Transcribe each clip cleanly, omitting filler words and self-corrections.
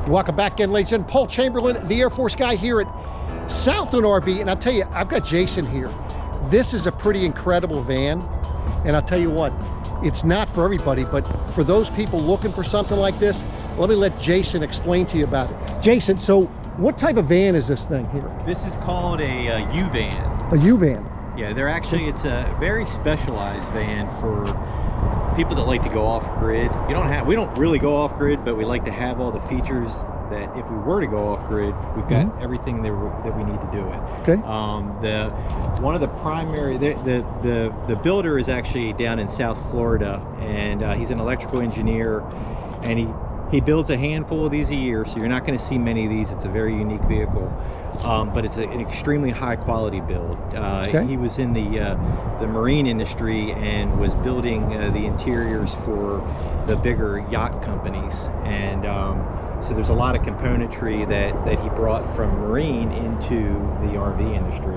Welcome back again, ladies and gentlemen. Paul Chamberlain, the Air Force guy here at Southland RV. And I'll tell you, I've got Jason here. This is a pretty incredible van. And I'll tell you what, it's not for everybody, but for those people looking for something like this, let me let Jason explain to you about it. Jason, so what type of van is this thing here? This is called a U-van. A U-van? Yeah, they're actually, it's a very specialized van for people that like to go off-grid. We don't really go off-grid, but we like to have all the features that if we were to go off-grid, we've got everything that we need to do it. Okay. One of the primary, the builder is actually down in South Florida, and he's an electrical engineer, and he builds a handful of these a year, so you're not going to see many of these. It's a very unique vehicle, but it's an extremely high quality build. He was in the marine industry and was building the interiors for the bigger yacht companies, and so there's a lot of componentry that he brought from marine into the RV industry.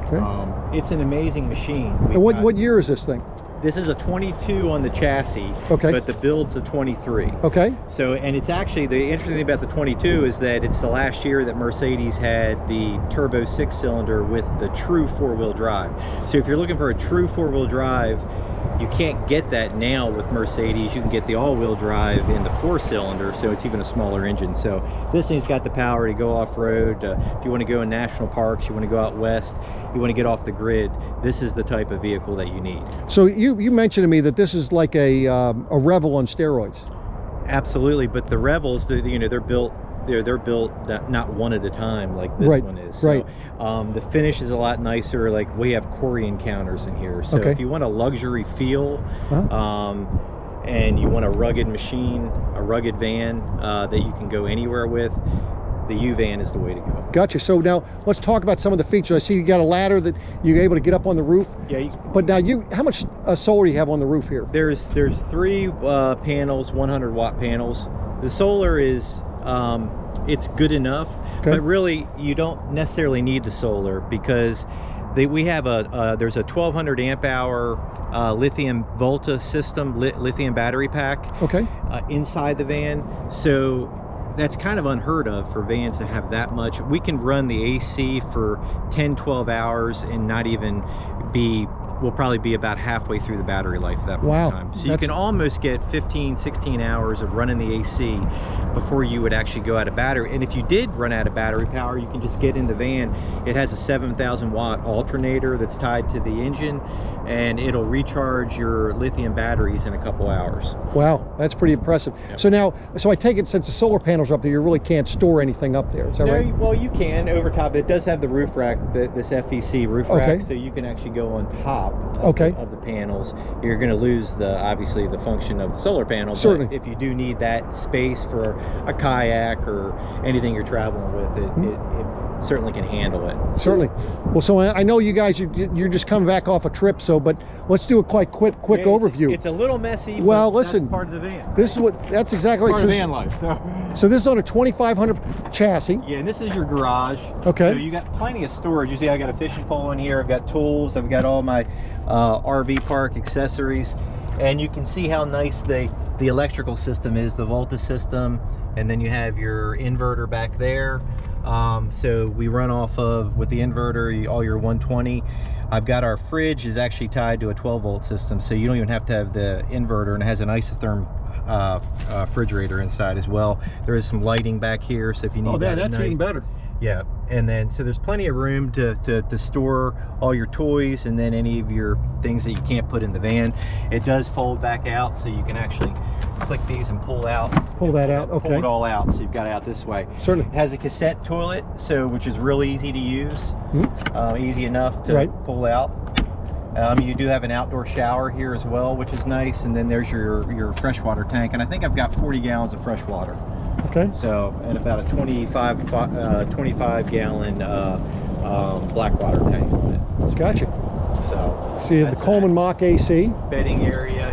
Okay. It's an amazing machine. And what year is this thing? This is a 22 on the chassis, but the build's a 23. Okay. So, and it's actually, the interesting thing about the 22 is that it's the last year that Mercedes had the turbo 6-cylinder with the true 4-wheel drive. So if you're looking for a true 4-wheel drive, you can't get that now with Mercedes. You can get the all-wheel drive in the 4-cylinder, so it's even a smaller engine. So this thing's got the power to go off-road. If you want to go in national parks, you want to go out west, you want to get off the grid, this is the type of vehicle that you need. So you mentioned to me that this is like a Revel on steroids. Absolutely, but the Revels, they're built. They're built not one at a time like this one is. So, the finish is a lot nicer. Like, we have Corey encounters in here. So if you want a luxury feel, and you want a rugged machine, a rugged van that you can go anywhere with, the U-van is the way to go. Gotcha. So now let's talk about some of the features. I see you got a ladder that you're able to get up on the roof. Yeah. But now how much solar do you have on the roof here? There's 3 panels, 100-watt panels. The solar is it's good enough, but really you don't necessarily need the solar, because we have there's a 1200 amp hour lithium Volta system, lithium battery pack inside the van. So that's kind of unheard of for vans to have that much. We can run the AC for 10-12 hours and not even we'll probably be about halfway through the battery life at that point in time. So you can almost get 15-16 hours of running the AC before you would actually go out of battery. And if you did run out of battery power, you can just get in the van. It has a 7,000-watt alternator that's tied to the engine, and it'll recharge your lithium batteries in a couple hours. Wow, that's pretty impressive. Yep. So I take it, since the solar panels are up there, you really can't store anything up there. Is that right? Well, you can over top. It does have the roof rack, this FEC roof rack, so you can actually go on top of the panels. You're going to lose obviously the function of the solar panel. Certainly. But if you do need that space for a kayak or anything you're traveling with, it certainly can handle it. Certainly. Well, so I know you guys, you're just coming back off a trip, but let's do a quite quick overview. It's a little messy. Well, but listen, that's part of the van. This is that's exactly part of van life. So this is on a 2500 chassis. Yeah, and this is your garage. Okay. So you got plenty of storage. You see, I got a fishing pole in here. I've got tools. I've got all my RV park accessories, and you can see how nice the electrical system is, the Volta system, and then you have your inverter back there. So we run off of, with the inverter, all your 120. I've got our fridge is actually tied to a 12-volt system, so you don't even have to have the inverter, and it has an isotherm refrigerator inside as well. There is some lighting back here, so if you need that's even better. Yeah, and then so there's plenty of room to store all your toys, and then any of your things that you can't put in the van. It does fold back out, so you can actually click these and pull that out. Pull it all out, so you've got it out this way. Certainly. It has a cassette toilet, which is really easy to use, easy enough to pull out. You do have an outdoor shower here as well, which is nice, and then there's your freshwater tank, and I think I've got 40 gallons of fresh water. Okay. So, and about a 25 gallon black water tank on it. Gotcha. So see the Coleman Mach AC bedding area,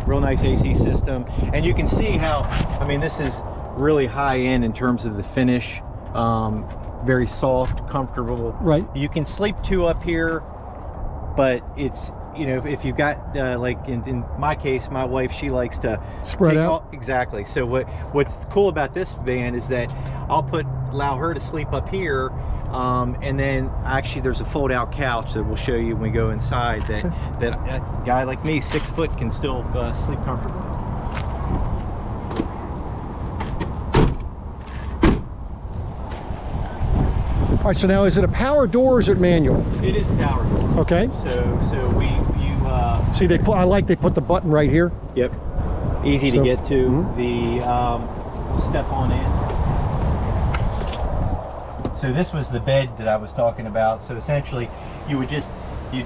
real nice AC system, and you can see how, I mean, this is really high end in terms of the finish. Very soft, comfortable. Right. You can sleep 2 up here, but you know, if you've got like in my case, my wife, she likes to spread out. Exactly. So what's cool about this van is that I'll allow her to sleep up here, and then actually there's a fold-out couch that we'll show you when we go inside. That a guy like me, 6 foot, can still sleep comfortably. All right, so now is it a power door or is it manual? It is a power door. Okay. So see, they put the button right here. Yep. Easy to get to. The step on in. So this was the bed that I was talking about. So essentially, you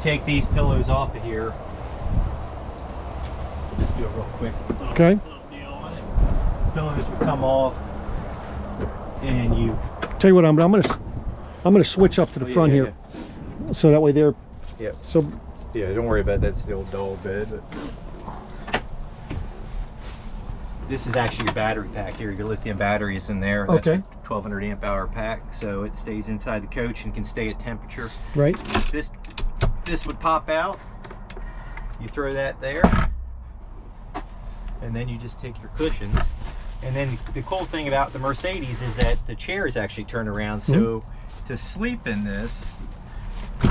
take these pillows off of here. We'll just do it real quick. Okay. Little deal on it. Pillows would come off, and you. Tell you what, I'm gonna switch up to the front here, so that way they're. Yeah. So. Yeah, don't worry about that. That's the old dull bed. But this is actually your battery pack here. Your lithium battery is in there. That's okay. A 1200 amp hour pack, so it stays inside the coach and can stay at temperature. Right. This would pop out. You throw that there, and then you just take your cushions. And then the cool thing about the Mercedes is that the chairs actually turn around. So to sleep in this,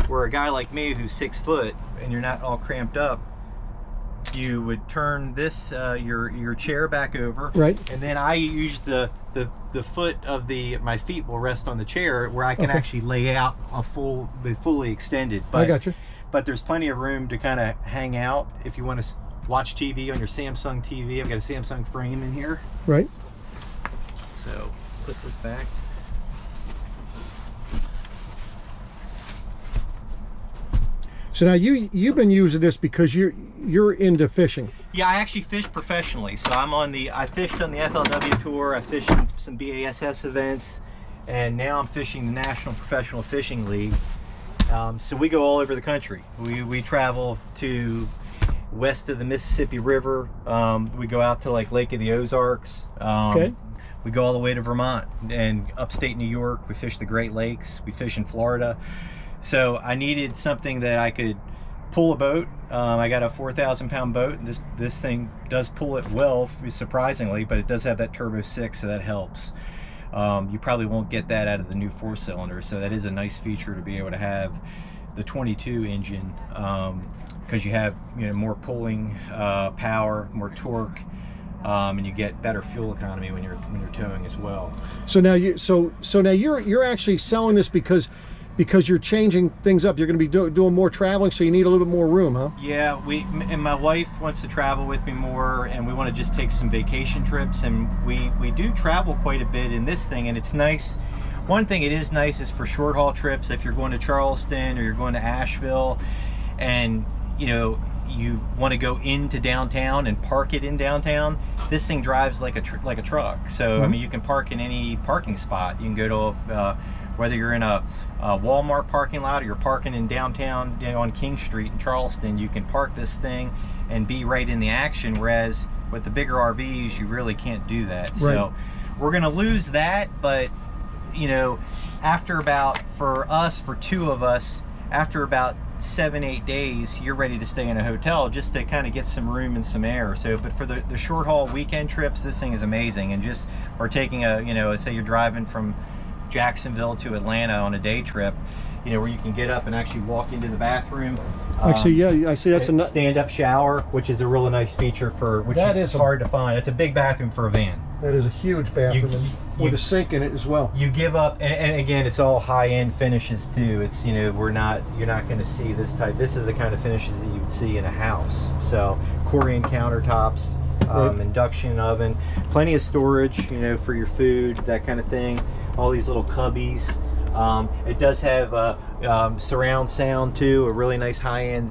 where a guy like me who's 6 foot and you're not all cramped up, you would turn this your chair back over, right, and then I use the foot of my feet will rest on the chair where I can actually lay out fully extended. But, I got you. But there's plenty of room to kind of hang out if you want to watch TV on your Samsung TV. I've got a Samsung frame in here. Right. So put this back. So now you've been using this because you're into fishing. Yeah, I actually fish professionally. So I fished on the FLW tour, I fished in some BASS events, and now I'm fishing the National Professional Fishing League. So we go all over the country. We travel to west of the Mississippi River. We go out to like Lake of the Ozarks. Okay. We go all the way to Vermont and upstate New York. We fish the Great Lakes. We fish in Florida. So I needed something that I could pull a boat. I got a 4,000-pound boat, and this thing does pull it well, surprisingly, but it does have that Turbo 6, so that helps. You probably won't get that out of the new 4-cylinder, so that is a nice feature to be able to have the 22 engine, because you have more pulling power, more torque, and you get better fuel economy when you're towing as well. So now you're actually selling this because you're changing things up. You're going to be doing more traveling, so you need a little bit more room, huh? Yeah, and my wife wants to travel with me more, and we want to just take some vacation trips, and we do travel quite a bit in this thing, and it's nice. One thing it is nice is for short haul trips, if you're going to Charleston or you're going to Asheville, and you want to go into downtown and park it in downtown, this thing drives like a truck. So I mean, you can park in any parking spot. You can go to whether you're in a Walmart parking lot or you're parking in downtown on King Street in Charleston, you can park this thing and be right in the action, whereas with the bigger RVs you really can't do that. Right. So we're gonna lose that, but after for two of us, after about 7-8 days, you're ready to stay in a hotel just to kind of get some room and some air. So but for the short haul weekend trips, this thing is amazing. And or taking say you're driving from Jacksonville to Atlanta on a day trip, where you can get up and actually walk into the bathroom. Actually, yeah, I see that's a stand-up shower, which is a really nice feature which is hard to find. It's a big bathroom for a van. That is a huge bathroom with a sink in it as well. You give up, and again, it's all high-end finishes too. It's you're not going to see this type. This is the kind of finishes that you would see in a house. So Corian countertops, induction oven, plenty of storage, for your food, that kind of thing. All these little cubbies. It does have surround sound too, a really nice high-end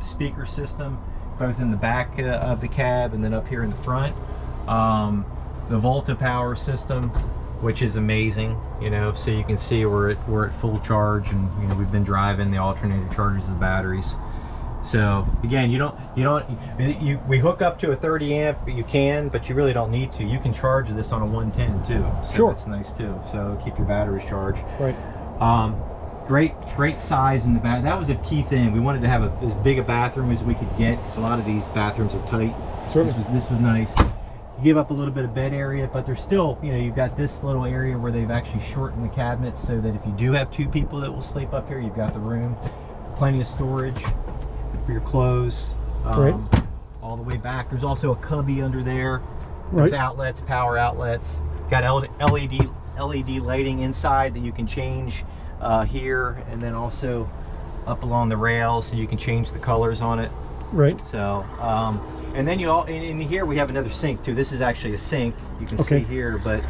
speaker system, both in the back of the cab and then up here in the front. The Volta power system, which is amazing, so you can see we're at full charge, and we've been driving. The alternator charges the batteries. So again, we hook up to a 30 amp, you can, but you really don't need to. You can charge this on a 110 too. So sure. That's nice too. So keep your batteries charged. Right. Great size in the bath. That was a key thing. We wanted to have as big a bathroom as we could get, because a lot of these bathrooms are tight. This was nice. You give up a little bit of bed area, but there's still, you know, you've got this little area where they've actually shortened the cabinets so that if you do have 2 people that will sleep up here, you've got the room. Plenty of storage for your clothes. All the way back. There's also a cubby under there. There's outlets, power outlets. Got LED lighting inside that you can change here, and then also up along the rails, so you can change the colors on it. So and then in here we have another sink too. This is actually a sink, you can see here, but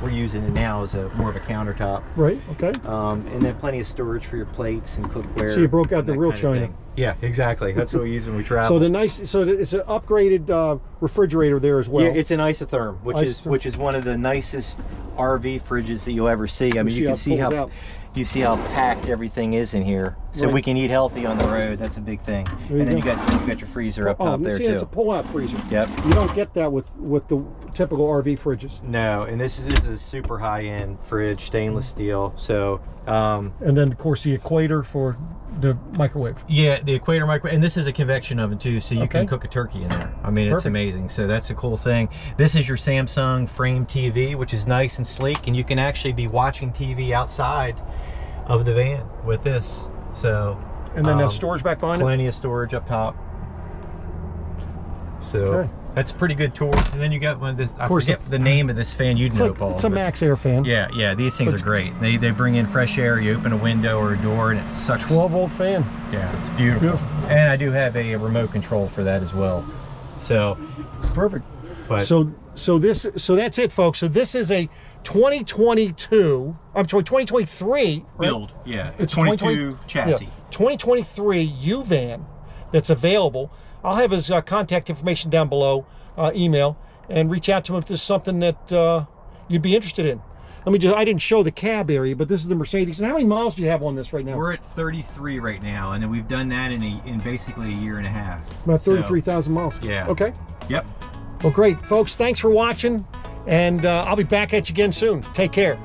we're using it now as more of a countertop. And then plenty of storage for your plates and cookware. So you broke out the real china. Yeah, exactly. That's what we use when we travel. So it's an upgraded refrigerator there as well. Yeah, it's an isotherm, which is one of the nicest RV fridges that you'll ever see. I mean, you can see how packed everything is in here. So we can eat healthy on the road. That's a big thing. And then you got your freezer up top there too. It's a pull-out freezer. Yep. You don't get that with the typical RV fridges. No, and this is a super high-end fridge, stainless steel. So and then of course the equator for the microwave. Yeah, the equator microwave, and this is a convection oven too, so you can cook a turkey in there. I mean, it's amazing. So that's a cool thing. This is your Samsung frame TV, which is nice and sleek, and you can actually be watching TV outside of the van with this. So and then there's storage back behind it. Plenty of storage up top. So that's a pretty good tour. And then you got one of this, I forget the name of this fan, you'd know, Paul. It's a Max Air fan. Yeah, these things are great. They bring in fresh air, you open a window or a door and it sucks. 12-volt fan. Yeah, it's beautiful. And I do have a remote control for that as well. So perfect. But so that's it, folks. So this is a 2022, I'm sorry, 2023 build. Yeah, it's 22 chassis. Yeah, 2023 U-Van that's available. I'll have his contact information down below, email, and reach out to him if this is something that you'd be interested in. I didn't show the cab area, but this is the Mercedes. And how many miles do you have on this right now? We're at 33 right now, and then we've done that in basically a year and a half. About 33,000 miles. Yeah. Okay. Yep. Well, great. Folks, thanks for watching, and I'll be back at you again soon. Take care.